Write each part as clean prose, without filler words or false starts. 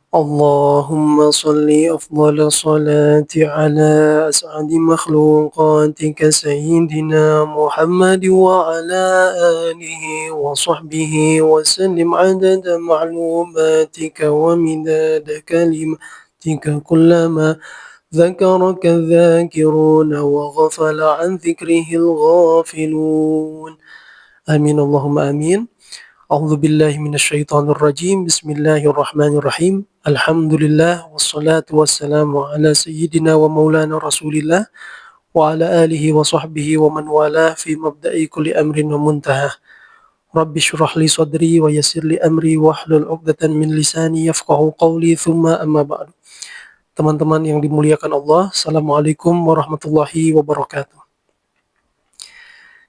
اللهم صل أفضل الصلاة على أسعد مخلوقاتك سيدنا محمد وعلى آله وصحبه وسلم عدد معلوماتك ومداد كلماتك كلما ذكرك الذاكرون وغفل عن ذكره الغافلون آمين اللهم آمين. أعوذ بالله من الشيطان الرجيم. بسم الله الرحمن الرحيم. الحمد لله والصلاة والسلام على سيدنا ومولانا رسول الله وعلى آله وصحبه ومن والاه في مبدأ كل أمر ومنتهى. رب اشرح لي صدري ويسر لي أمري واحلل عقدة من لساني يفقه قولي ثم أما بعد. Teman-teman yang dimuliakan Allah, Assalamualaikum warahmatullahi wabarakatuh.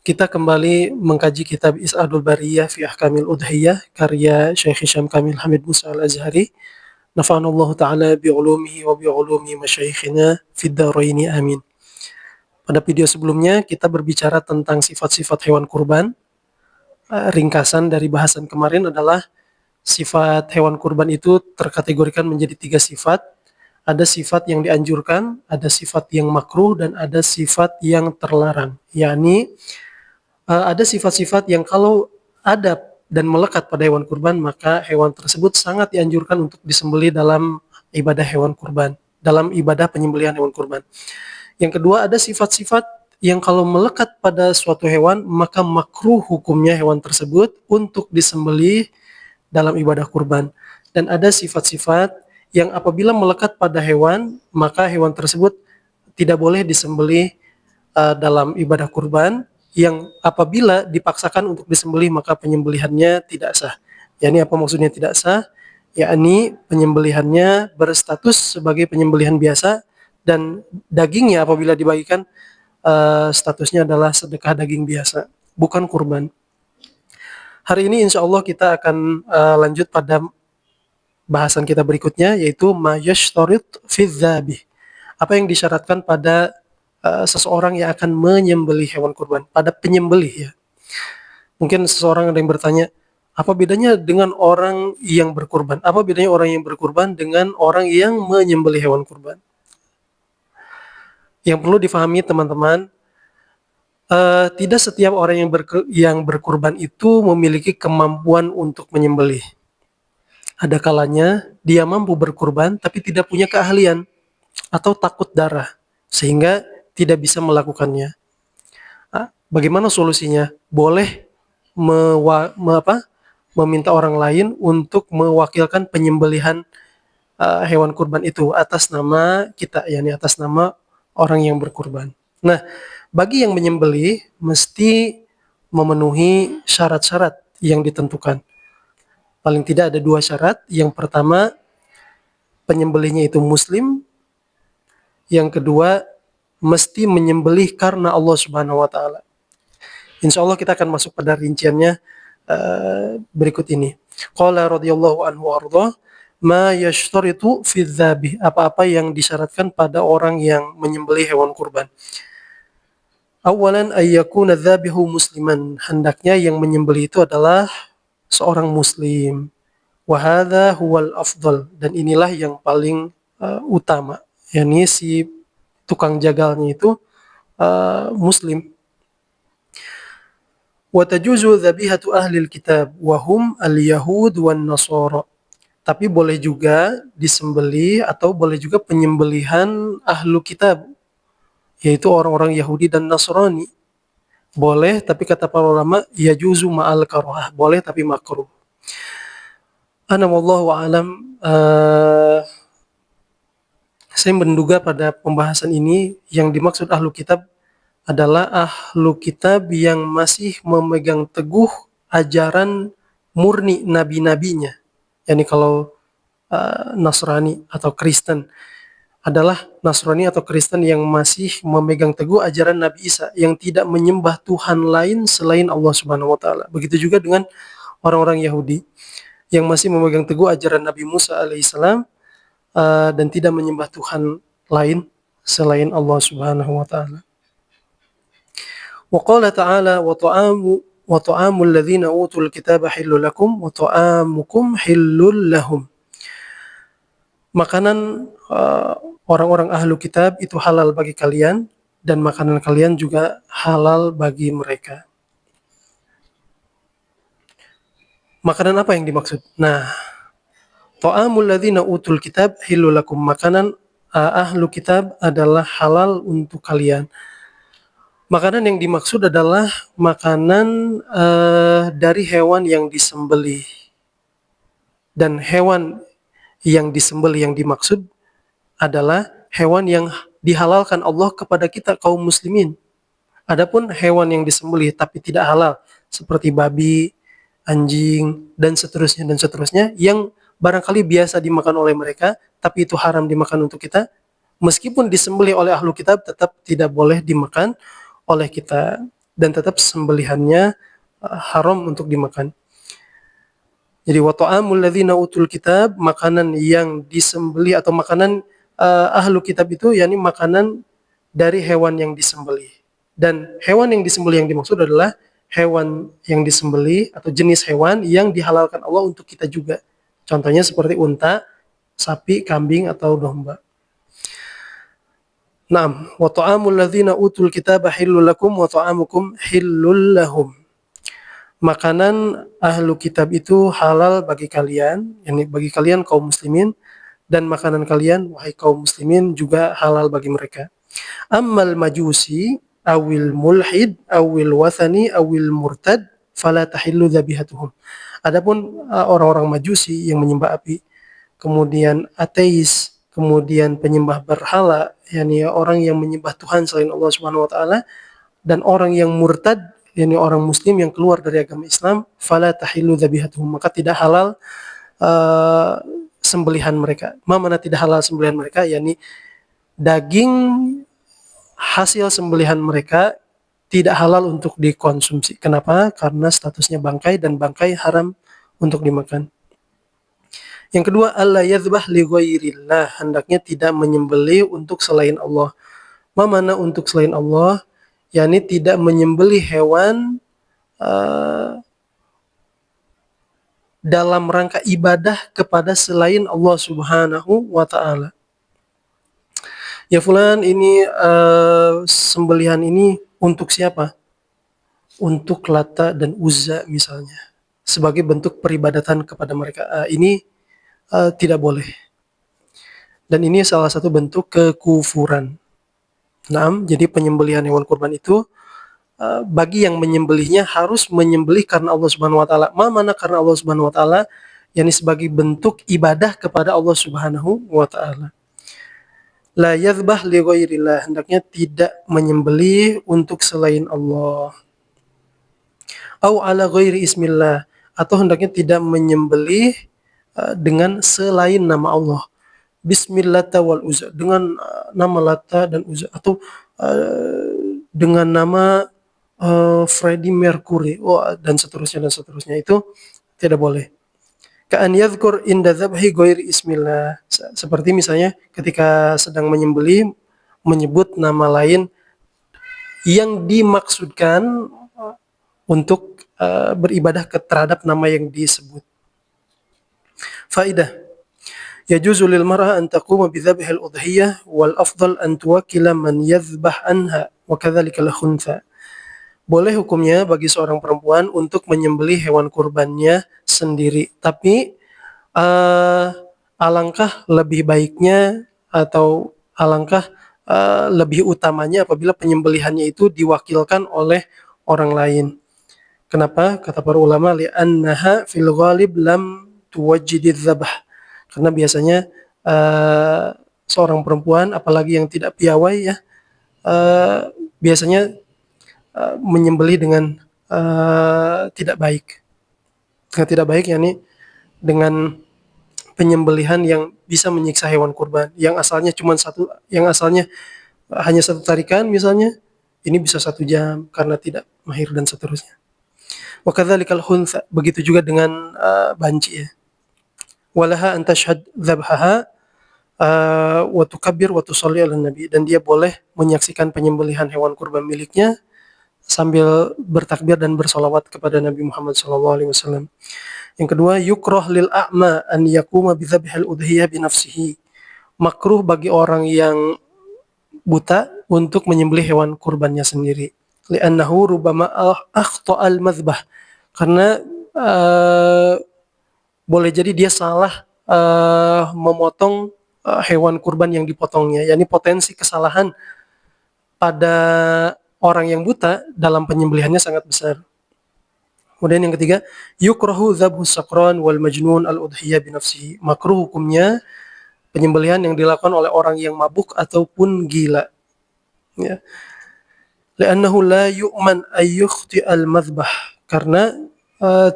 Kita kembali mengkaji kitab Is'adul Bariyah fi Ahkamil Udhiyah karya Syekh Hisham Kamil Hamid Musa Al-Azhari. Nafa'anallahu ta'ala bi'ulumihi wa bi'ulumi masyayikhina fid dharaini amin. Pada video sebelumnya kita berbicara tentang sifat-sifat hewan kurban. Ringkasan dari bahasan kemarin adalah sifat hewan kurban itu terkategorikan menjadi 3 sifat. Ada sifat yang dianjurkan, ada sifat yang makruh, dan ada sifat yang terlarang. Yakni ada sifat-sifat yang kalau ada dan melekat pada hewan kurban, maka hewan tersebut sangat dianjurkan untuk disembelih dalam ibadah hewan kurban, dalam ibadah penyembelihan hewan kurban. Yang kedua, ada sifat-sifat yang kalau melekat pada suatu hewan, maka makruh hukumnya hewan tersebut untuk disembelih dalam ibadah kurban. Dan ada sifat-sifat yang apabila melekat pada hewan, maka hewan tersebut tidak boleh disembelih dalam ibadah kurban, yang apabila dipaksakan untuk disembelih maka penyembelihannya tidak sah. Yakni apa maksudnya tidak sah? Yakni penyembelihannya berstatus sebagai penyembelihan biasa dan dagingnya apabila dibagikan statusnya adalah sedekah daging biasa, bukan kurban. Hari ini insya Allah kita akan lanjut pada bahasan kita berikutnya, yaitu ma yashtarit fi dzabih. Apa yang disyaratkan pada seseorang yang akan menyembelih hewan kurban, pada penyembelih ya. Mungkin seseorang ada yang bertanya, apa bedanya dengan orang yang berkurban? Apa bedanya orang yang berkurban dengan orang yang menyembelih hewan kurban? Yang perlu difahami teman-teman, tidak setiap orang yang berkurban itu memiliki kemampuan untuk menyembelih. Ada kalanya dia mampu berkurban tapi tidak punya keahlian atau takut darah sehingga tidak bisa melakukannya. Bagaimana solusinya? Boleh meminta orang lain untuk mewakilkan penyembelihan hewan kurban itu atas nama kita, yakni atas nama orang yang berkurban. Nah, bagi yang menyembelih mesti memenuhi syarat-syarat yang ditentukan. Paling tidak ada 2 syarat. Yang pertama, penyembelihnya itu muslim. Yang kedua, mesti menyembelih karena Allah Subhanahu wa taala. Insya Allah kita akan masuk pada rinciannya berikut ini. Qala radhiyallahu anhu arda ma yashtaritu fi dzabih, apa-apa yang disyaratkan pada orang yang menyembelih hewan kurban. Awalan ayyakuna dzabihu musliman, hendaknya yang menyembelih itu adalah seorang muslim. Wa hadza huwal afdal, dan inilah yang paling utama, yakni si tukang jagalnya itu muslim. Wa tajuzu dzabihatu ahlil kitab wa hum al-yahud wan nasara. Tapi boleh juga disembelih atau boleh juga penyembelihan ahlu kitab, yaitu orang-orang Yahudi dan Nasrani. Boleh, tapi kata para ulama yajuzu ma'al karahah, boleh tapi makruh. Ana wallahu a'lam, saya menduga pada pembahasan ini yang dimaksud ahlu kitab adalah ahlu kitab yang masih memegang teguh ajaran murni nabi-nabinya. Yani kalau Nasrani atau Kristen adalah Nasrani atau Kristen yang masih memegang teguh ajaran Nabi Isa, yang tidak menyembah Tuhan lain selain Allah Subhanahu wa taala. Begitu juga dengan orang-orang Yahudi yang masih memegang teguh ajaran Nabi Musa alaihissalam dan tidak menyembah Tuhan lain selain Allah Subhanahu wa taala. Wa qala ta'ala wa ta'amul ladzina utul kitaba hillul lakum wa ta'amukum hillul lahum. makanan orang-orang ahlu kitab itu halal bagi kalian dan makanan kalian juga halal bagi mereka. Makanan apa yang dimaksud? Nah, ta'amul ladzina utul kitab hilul lakum, makanan ahlu kitab adalah halal untuk kalian. Makanan yang dimaksud adalah makanan dari hewan yang disembelih. Dan hewan yang disembelih yang dimaksud adalah hewan yang dihalalkan Allah kepada kita kaum muslimin. Adapun hewan yang disembelih tapi tidak halal seperti babi, anjing dan seterusnya yang barangkali biasa dimakan oleh mereka tapi itu haram dimakan untuk kita, meskipun disembelih oleh ahlu kitab tetap tidak boleh dimakan oleh kita dan tetap sembelihannya haram untuk dimakan. Jadi wa ta'amul ladzina utul kitab, makanan yang disembelih atau makanan ahlu kitab itu yakni makanan dari hewan yang disembelih. Dan hewan yang disembelih yang dimaksud adalah hewan yang disembelih atau jenis hewan yang dihalalkan Allah untuk kita juga. Contohnya seperti unta, sapi, kambing atau domba. Naam, wa ta'amul ladzina utul kitaba hillul lakum wa ta'amukum hillul lahum. Makanan ahlu kitab itu halal bagi kalian, yakni bagi kalian kaum muslimin, dan makanan kalian wahai kaum muslimin juga halal bagi mereka. Ammal majusi awil mulhid awil wathani awil murtad fala tahillu dzabihatuhum. Adapun orang-orang majusi yang menyembah api, kemudian ateis, kemudian penyembah berhala, yakni orang yang menyembah Tuhan selain Allah Subhanahu wa taala, dan orang yang murtad, yakni orang muslim yang keluar dari agama Islam, fala tahillu dzabihatuhum, maka tidak halal sembelihan mereka. Mana tidak halal sembelihan mereka, yakni daging hasil sembelihan mereka tidak halal untuk dikonsumsi. Kenapa? Karena statusnya bangkai dan bangkai haram untuk dimakan. Yang kedua, alla yadzbah li ghairillah, hendaknya tidak menyembelih untuk selain Allah. Mana untuk selain Allah? yakni tidak menyembelih hewan dalam rangka ibadah kepada selain Allah Subhanahu wa taala. Ya fulan, ini sembelihan ini untuk siapa? Untuk Lata dan Uzza misalnya, sebagai bentuk peribadatan kepada mereka. Ini tidak boleh. Dan ini salah satu bentuk kekufuran. Naam, jadi penyembelihan hewan kurban itu bagi yang menyembelihnya harus menyembelih karena Allah Subhanahu wa taala. Mana karena Allah Subhanahu wa taala, yakni sebagai bentuk ibadah kepada Allah Subhanahu wa taala. La yadzbah li ghairillah, hendaknya tidak menyembelih untuk selain Allah. Au ala ghairi ismillah, atau hendaknya tidak menyembelih dengan selain nama Allah. Bismillata wal Uzza, dengan nama Lata dan Uzza, atau dengan nama Freddie Mercury, dan seterusnya itu tidak boleh. Ka'an yadhkur inda dzabhi ghairi ismillah, seperti misalnya ketika sedang menyembelih menyebut nama lain yang dimaksudkan untuk beribadah terhadap nama yang disebut. Faidah, yajuzu lil mar'ah an taquma bi dzabhil udhiyah wal afdal an tuwakkila man yadhbah anha wa kadzalika al khuntha. Boleh hukumnya bagi seorang perempuan untuk menyembelih hewan kurbannya sendiri, tapi alangkah lebih baiknya atau alangkah lebih utamanya apabila penyembelihannya itu diwakilkan oleh orang lain. Kenapa? Kata para ulama, li'annaha fil ghalib lam tuwajjididz dzabh. Karena biasanya seorang perempuan, apalagi yang tidak piawai ya, biasanya menyembelih dengan tidak baik. Dengan tidak baik yakni dengan penyembelihan yang bisa menyiksa hewan kurban, yang asalnya hanya satu tarikan misalnya, ini bisa 1 jam karena tidak mahir dan seterusnya. Wa kadzalikal khuntha, begitu juga dengan banci ya. Walaha an tashhad dzabhaha wa tukabbir wa tusalli ala nabi, dan dia boleh menyaksikan penyembelihan hewan kurban miliknya sambil bertakbir dan bersolawat kepada Nabi Muhammad SAW. Yang kedua, yukrah lil a'ma an yakuma bi dzabhil udhiyah bi nafsihi. makruh bagi orang yang buta untuk menyembelih hewan kurbannya sendiri. Li'annahu rubama akhta'al madhbah. Karena boleh jadi dia salah memotong hewan kurban yang dipotongnya. Yani potensi kesalahan pada orang yang buta dalam penyembelihannya sangat besar. Kemudian yang ketiga, yukrahu dzabhu sakran wal majnun al-udhiyah binafsihi. Makruh hukumnya penyembelihan yang dilakukan oleh orang yang mabuk ataupun gila. Ya. Li'annahu la yu'man ay yukhti'al madhbah. Karena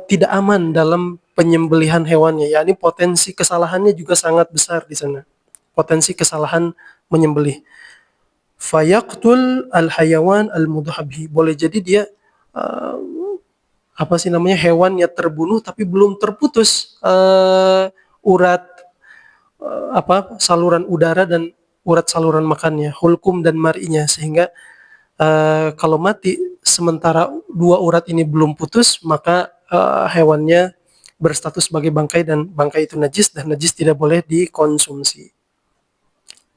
tidak aman dalam penyembelihan hewannya. Yani potensi kesalahannya juga sangat besar di sana. Potensi kesalahan menyembelih. Fayaqtul al-hayawan al-mudhabi. Boleh jadi dia hewannya terbunuh tapi belum terputus urat saluran udara dan urat saluran makannya, hulkum dan marinya, sehingga kalau mati sementara dua urat ini belum putus, maka hewannya berstatus sebagai bangkai dan bangkai itu najis dan najis tidak boleh dikonsumsi.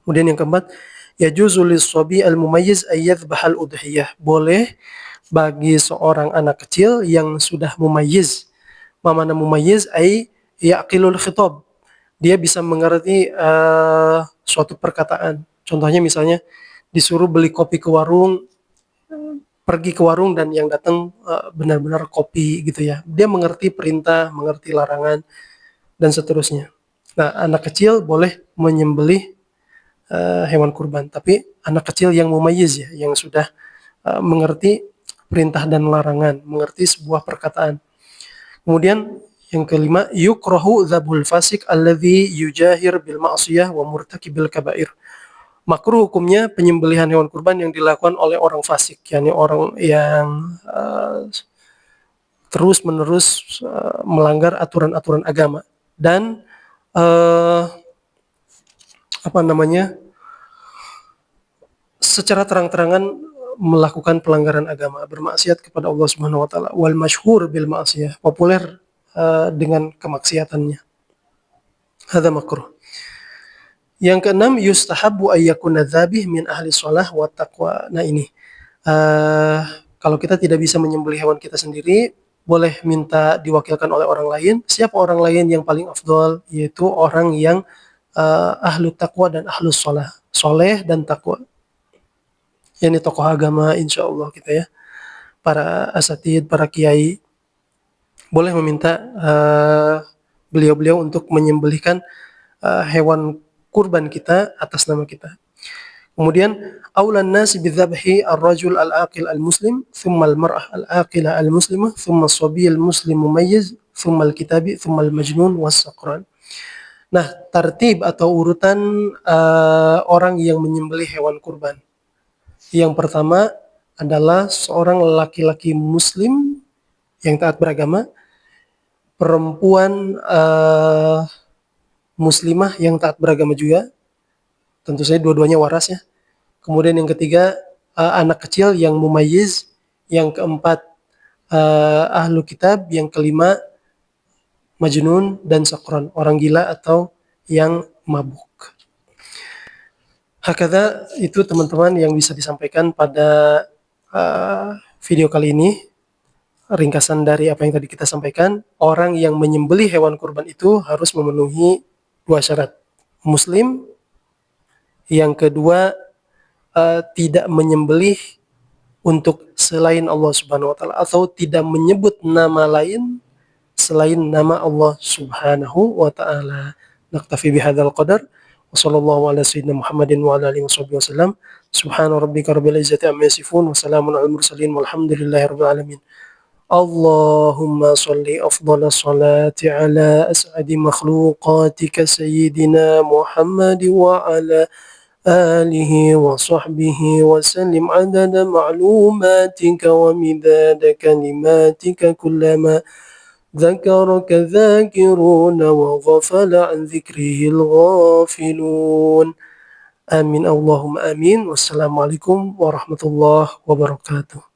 Kemudian yang keempat, yajuzu lis-shabi al-mumayyiz ay yadhbah al-udhiyah. Boleh bagi seorang anak kecil yang sudah mumayyiz. Mana mumayyiz ay yaqilul khitab. Dia bisa mengerti suatu perkataan. Contohnya misalnya disuruh beli kopi ke warung, pergi ke warung dan yang datang benar-benar kopi gitu ya. Dia mengerti perintah, mengerti larangan dan seterusnya. Nah, anak kecil boleh menyembelih hewan kurban, tapi anak kecil yang mumayyiz ya, yang sudah mengerti perintah dan larangan, mengerti sebuah perkataan. Kemudian yang kelima, yukrahu dzabhul fasik alladzi yujahir bil ma'siyah wa murtakibil kaba'ir. Makruh hukumnya penyembelihan hewan kurban yang dilakukan oleh orang fasik, yakni orang yang terus-menerus melanggar aturan-aturan agama dan secara terang-terangan melakukan pelanggaran agama, bermaksiat kepada Allah Subhanahu wa taala. Wal masyhur bil ma'siyah, populer dengan kemaksiatannya. Hadza makruh. Yang keenam, yustahabbu ayyakuna dzabih min ahli shalah wa taqwa. Nah ini, kalau kita tidak bisa menyembelih hewan kita sendiri, boleh minta diwakilkan oleh orang lain. Siapa orang lain yang paling afdal? Yaitu orang yang ahlu taqwa dan ahlu shalah, soleh dan taqwa. Yani tokoh agama insyaallah kita ya, para asatid, para kiai, boleh meminta beliau-beliau untuk menyembelihkan hewan kurban kita atas nama kita. Kemudian aulan nasi bidzabhi ar-rajul al-aqil al-muslim, thumma al-mar'ah al-aqilah al-muslimah, thumma as-sabiy al-muslim mumayyiz, thumma al-kitabi, thumma al-majnun was-saqran. Nah, tartib atau urutan orang yang menyembelih hewan kurban. Yang pertama adalah seorang laki-laki muslim yang taat beragama, perempuan muslimah yang taat beragama juga, tentu saja dua-duanya waras ya. Kemudian yang ketiga anak kecil yang mumayyiz, yang keempat ahlu kitab, yang kelima majnun dan saqran, orang gila atau yang mabuk. Hakadha, itu teman-teman yang bisa disampaikan pada video kali ini. Ringkasan dari apa yang tadi kita sampaikan, orang yang menyembelih hewan kurban itu harus memenuhi dua syarat. Muslim, yang kedua tidak menyembelih untuk selain Allah Subhanahu wa taala atau tidak menyebut nama lain selain nama Allah Subhanahu wa taala. Naktafi bihadzal qadar. Wassallallahu ala sayyidina Muhammadin wa ala alihi wasallam. Subhana rabbika rabbil izzati amma yasifun wa salamun alal mursalin walhamdulillahi rabbil alamin. Allahumma salli afdhala salati ala as'adi makhluqatika sayyidina Muhammad wa ala alihi wa sahbihi wa sallim adada ma'lumatika wa midada kalimatika kullama ذكرك ذاكرون وغفل عن ذكره الغافلون آمين اللهم آمين والسلام عليكم ورحمة الله وبركاته.